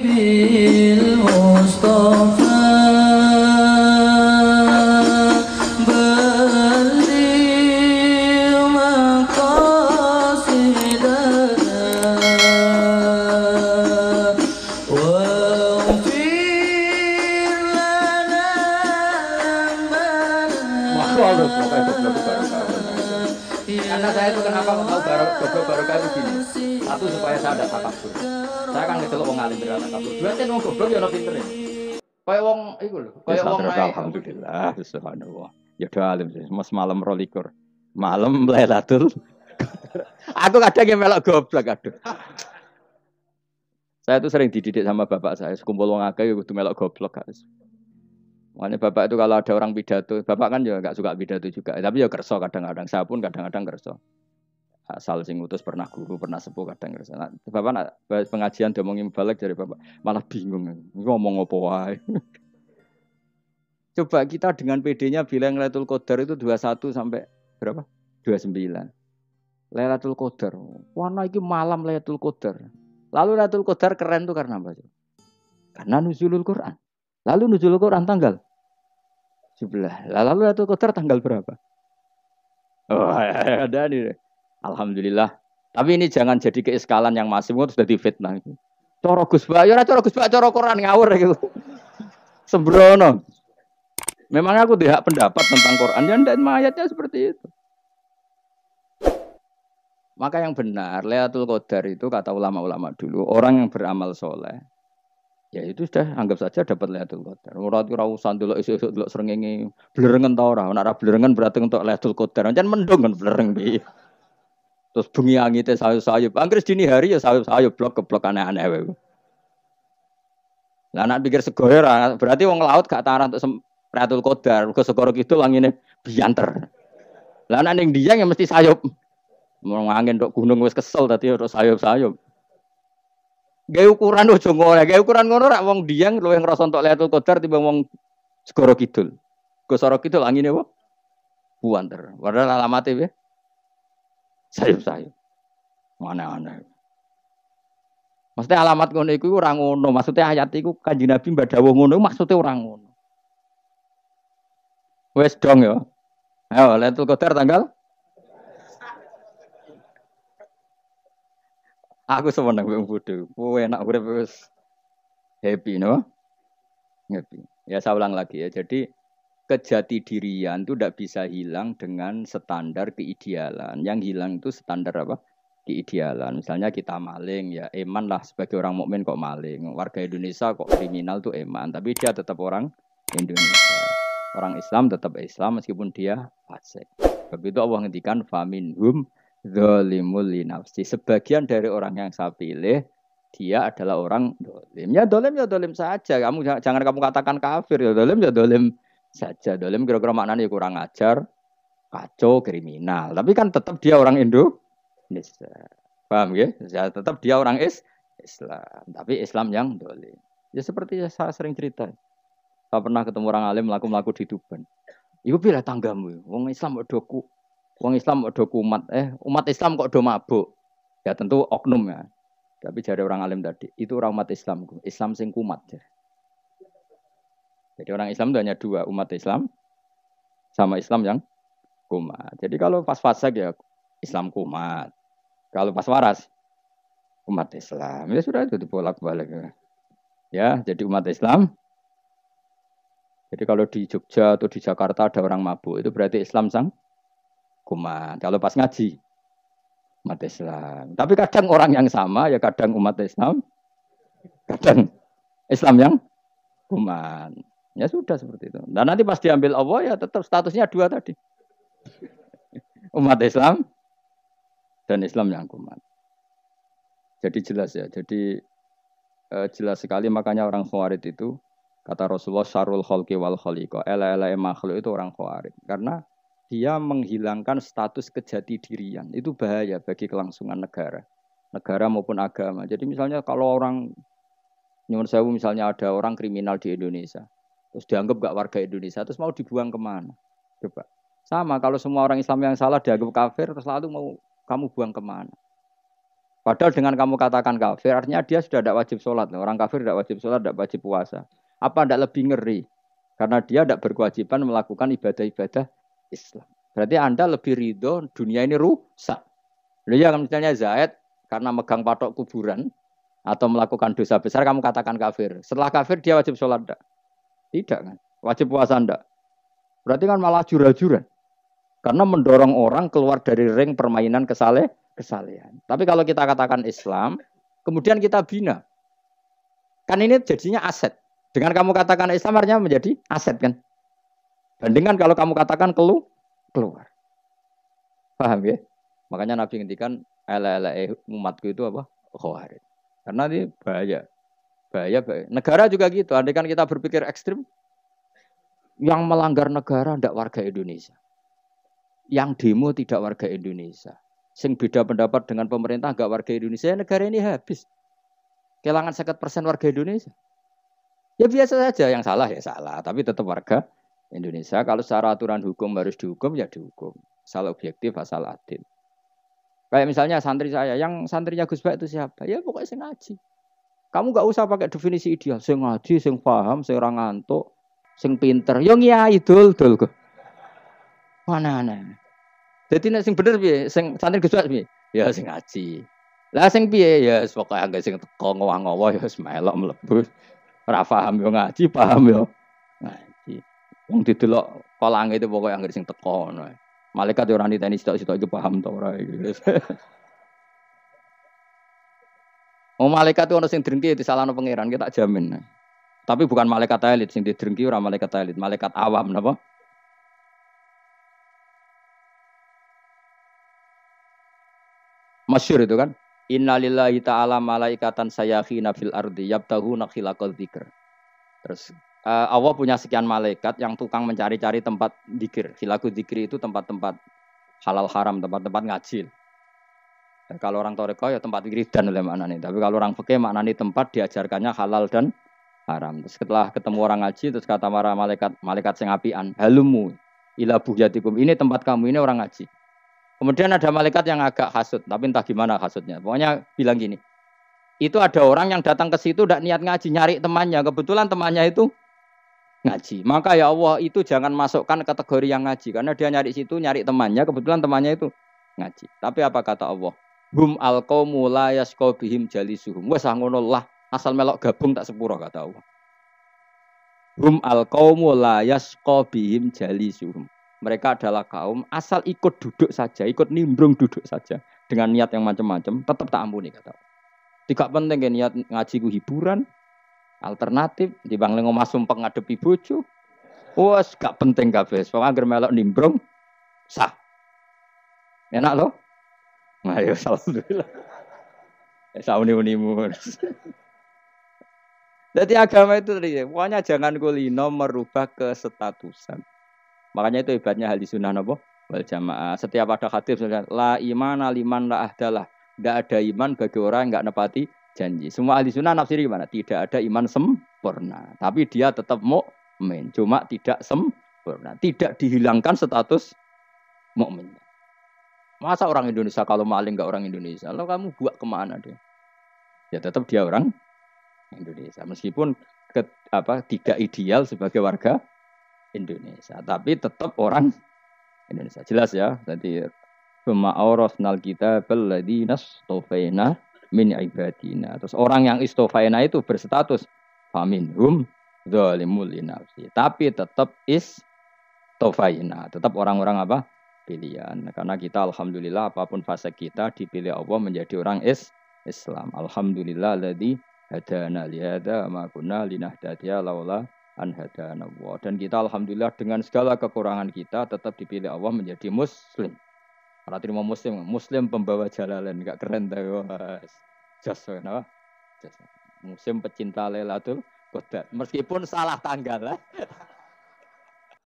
بالمصطفى بلغ مقاصدنا واغفر لنا Karena saya itu kenapa mau goblok barokah itu gini. Satu supaya saya ada takabur. Saya kan ngecelok wong alim berat takabur. Dua kan wong goblok ya ono pintere. Kayak wong iku lho, kayak wong alhamdulillah subhanallah. Ya do alim sih, mas malam 22. Malam Lailatul. Aku kadang yang melok goblok aduh. Saya tuh sering dididik sama bapak saya, sekumpul wong akeh kudu melok goblok guys. Makanya bapak itu kalau ada orang pidato, bapak kan juga nggak suka pidato juga, tapi ya kerso kadang-kadang, saya pun kadang-kadang kerso. Asal sing utus pernah guru, pernah sepuh kadang kerso. Nah, bapak nak pengajian diomongin balik dari bapak, malah bingung, ngomong apa wae. Coba kita dengan PD-nya bilang Lailatul Qadar itu 21 sampai berapa? 29. Lailatul Qadar. Warna iki malam Lailatul Qadar. Lalu Lailatul Qadar keren tuh karena apa? Karena nuzulul Quran. Lalu nuzulul Quran tanggal 17. Lalu Lailatul Qadar tanggal berapa? Oh, ada nih. Alhamdulillah. Tapi ini jangan jadi keeskalan yang masif, itu sudah difitnah. Coro Gus Bak, ya coro Gus Bak, coro Quran ngawur gitu. Sembrono. Memang aku tidak pendapat tentang Quran, dan ayatnya seperti itu. Maka yang benar, Lailatul Qadar itu kata ulama-ulama dulu, orang yang beramal soleh, ya itu sudah anggap saja dapat Lailatul Qadar. Ora usah ndelok esuk-esuk ndelok srengenge blerengen ta ora. Nek ora blerengen berarti untuk Lailatul Qadar. Jan mendung kan blereng piye. Terus bengi angite sayup-sayup. Anggere dini hari ya sayup-sayup blok aneh-aneh wae. Lah nek pikir segoyo ora berarti wong laut gak tarah untuk Lailatul Qadar. Mergo segoro kidul angine bianter. Lah nek ning Dieng ya mesti sayup. Mau angin tok gunung wis kesel dadi ora sayup-sayup. Gawe ukuran ojo ngono, gawe ukuran ngono rak wong Dieng luwih ngrasa entuk Lailatul Qadar timbang wong Segoro Kidul. Segoro Kidul angine apa? Buanter. Padahal alamate piye? Sayup-sayup. Aneh-aneh. Maksudnya alamat ngono iku ora ngono, maksudnya ayat iku Kanjeng Nabi mbadhawuh ngono maksudnya ora ngono. Wes dong ya. Ayo Lailatul Qadar tanggal. Aku seneng wong bodho. Kowe enak urip wis happy no? Happy. Ya saya ulang lagi ya. Jadi kejati dirian itu tidak bisa hilang dengan standar keidealan. Yang hilang itu standar apa? Keidealan. Misalnya kita maling ya eman lah sebagai orang mukmin kok maling. Warga Indonesia kok kriminal tuh eman, tapi dia tetap orang Indonesia. Orang Islam tetap Islam meskipun dia fasik. Begitu Allah ngendikan faminhum zalimul linafsi. Sebagian dari orang yang saya pilih dia adalah orang dolim. Ya dolim saja. Kamu jangan kamu katakan kafir ya dolim saja. Dolim kira-kira maknanya kurang ajar, kacau, kriminal. Tapi kan tetap dia orang Indonesia. Paham ya? Ya tetap dia orang Islam. Tapi Islam yang dolim. Ya seperti saya sering cerita. Saya pernah ketemu orang alim melaku di Tuban. Ibu pilih tanggamu. Wong Islam kok doku. Wong Islam kok doku umat. Umat Islam kok do mabuk. Ya tentu oknum ya. Tapi jari orang alim tadi, itu orang umat Islam. Islam sing kumat. Jadi orang Islam itu hanya dua, umat Islam sama Islam yang kumat. Jadi kalau pas fasik ya Islam kumat. Kalau pas waras, umat Islam. Ya sudah itu dibolak-balik. Ya, jadi umat Islam. Jadi kalau di Jogja atau di Jakarta ada orang mabuk, itu berarti Islam sang kumat. Kalau pas ngaji, umat Islam. Tapi kadang orang yang sama, ya kadang umat Islam, kadang Islam yang kumat. Ya sudah seperti itu. Dan nanti pas diambil Allah, ya tetap statusnya dua tadi. Umat Islam dan Islam yang kumat. Jadi jelas ya. Jadi jelas sekali makanya orang Khawarij itu, kata Rasulullah, syarrul khalqi wal khaliqa. Ela-ela makhluk itu orang Khawarij. Karena dia menghilangkan status kejati dirian. Itu bahaya bagi kelangsungan negara. Negara maupun agama. Jadi misalnya kalau orang, nyuwun sewu misalnya ada orang kriminal di Indonesia. Terus dianggap gak warga Indonesia. Terus mau dibuang kemana? Coba. Sama kalau semua orang Islam yang salah dianggap kafir. Terus lalu mau kamu buang kemana? Padahal dengan kamu katakan kafir, artinya dia sudah tidak wajib sholat. Orang kafir tidak wajib sholat, tidak wajib puasa. Apa tidak lebih ngeri? Karena dia tidak berkewajiban melakukan ibadah-ibadah Islam. Berarti Anda lebih ridho dunia ini rusak. Ya misalnya Zaid karena megang patok kuburan atau melakukan dosa besar, kamu katakan kafir. Setelah kafir dia wajib sholat enggak? Tidak kan? Wajib puasa enggak? Berarti kan malah jurah-jurah. Karena mendorong orang keluar dari ring permainan kesalehan. Tapi kalau kita katakan Islam, kemudian kita bina. Kan ini jadinya aset. Dengan kamu katakan Islam artinya menjadi aset kan? Bandingkan kalau kamu katakan keluar. Paham ya? Makanya Nabi ngendikan ala-ala umatku itu apa? Khawarij. Karena ini bahaya. Bahaya. Negara juga gitu. Andai kan kita berpikir ekstrim, yang melanggar negara tidak warga Indonesia. Yang demo tidak warga Indonesia. Sing beda pendapat dengan pemerintah enggak warga Indonesia, negara ini habis. Kehilangan 50% warga Indonesia. Ya biasa saja, yang salah ya salah, tapi tetap warga Indonesia. Kalau secara aturan hukum harus dihukum, ya dihukum. Asal objektif, asal adil. Kayak misalnya santri saya, yang santrinya Gus Bak itu siapa? Ya pokoknya sing ngaji. Kamu gak usah pakai definisi ideal. Sing ngaji, sing paham, sing ora ngantuk, sing pinter. Yo ngiyai dul kok. Mana. Jadi nek sing bener piye? Sing santri Gus Bak piye? Ya sing ngaji. Lah sing piye? Ya pokoke anggere sing teko ngowah-ngowah ya wis melok mlebu. Ora paham yo ngaji, paham yo ngaji. Wong didelok kolange itu pokoke anggere sing teko ngono. Malaikat yo ora niteni sitok-sitok iki paham ta ora iki. Malaikat itu ono sing drengki disalahno pangeran, kita jamin. Tapi bukan malaikat elit sing didrengki ora malaikat elit, malaikat awam napa? Masyhur itu kan. Innalillahi ta'ala malaikatan sayakhina fil ardi yabtahuna khilaqal dzikr. Terus Allah punya sekian malaikat yang tukang mencari-cari tempat dzikir. Khilaqul dzikri itu tempat-tempat halal haram, tempat-tempat ngaji. Kalau orang toreko ya tempat wiridan oleh maknanya. Tapi kalau orang fikih maknanya tempat diajarkannya halal dan haram. Terus setelah ketemu orang ngaji terus kata para malaikat sing apian, halumu ila buhyatikum. Ini tempat kamu, ini orang ngaji. Kemudian ada malaikat yang agak hasud, tapi entah gimana hasudnya. Pokoknya bilang gini, itu ada orang yang datang ke situ tidak niat ngaji, nyari temannya. Kebetulan temannya itu ngaji. Maka ya Allah itu jangan masukkan kategori yang ngaji. Karena dia nyari situ, nyari temannya. Kebetulan temannya itu ngaji. Tapi apa kata Allah? Hum alqaumu la yasqa bihim jalisuhum. Wes ngono lah, asal melok gabung tak sepuro kata Allah. Hum alqaumu la yasqa bihim jalisuhum. Mereka adalah kaum asal ikut duduk saja, ikut nimbrung duduk saja dengan niat yang macam-macam, tetap tak ampuni kata Allah. Tidak penting kan niat ngaji ku hiburan, alternatif dibanding ngomong sumpeng ngadepi bojo. Wes gak penting kabeh. Pokoke anggere melok nimbrung sah. Enak loh. Nah, ya alhamdulillah. Sauni-unimu. Jadi agama itu tadi, pokoknya jangan kulino merubah kesestatusan. Makanya itu hebatnya ahli sunnah napa? Wal jamaah. Setiap ada hadis la imana liman la ahdalah. Enggak ada iman bagi orang yang enggak nepati janji. Semua ahli sunnah nafsiri gimana? Tidak ada iman sempurna, tapi dia tetap mukmin, cuma tidak sempurna. Tidak dihilangkan status mukmin. Masa orang Indonesia kalau maling enggak orang Indonesia? Lalu kamu buat kemana dia? Ya tetap dia orang Indonesia, meskipun tidak ideal sebagai warga Indonesia, tapi tetap orang Indonesia. Jelas ya. Jadi summa awrasnal kitabal ladzina istofaina min ibadina. Terus orang yang istofaina itu berstatus faminhum zalimul linafsi. Tapi tetap istofaina, tetap orang-orang apa? Pilihan. Karena kita alhamdulillah apapun fase kita dipilih Allah menjadi orang Islam. Alhamdulillah alladzi hadana li hadza ma kunna linahtadiya laula an hadana Allah. Dan kita alhamdulillah dengan segala kekurangan kita tetap dipilih Allah menjadi muslim. Karena terima muslim pembawa jalalain, enggak keren dah. Jas kenapa? Jas. Muslim pecinta Lailatul Qadar. Meskipun salah tanggal lah.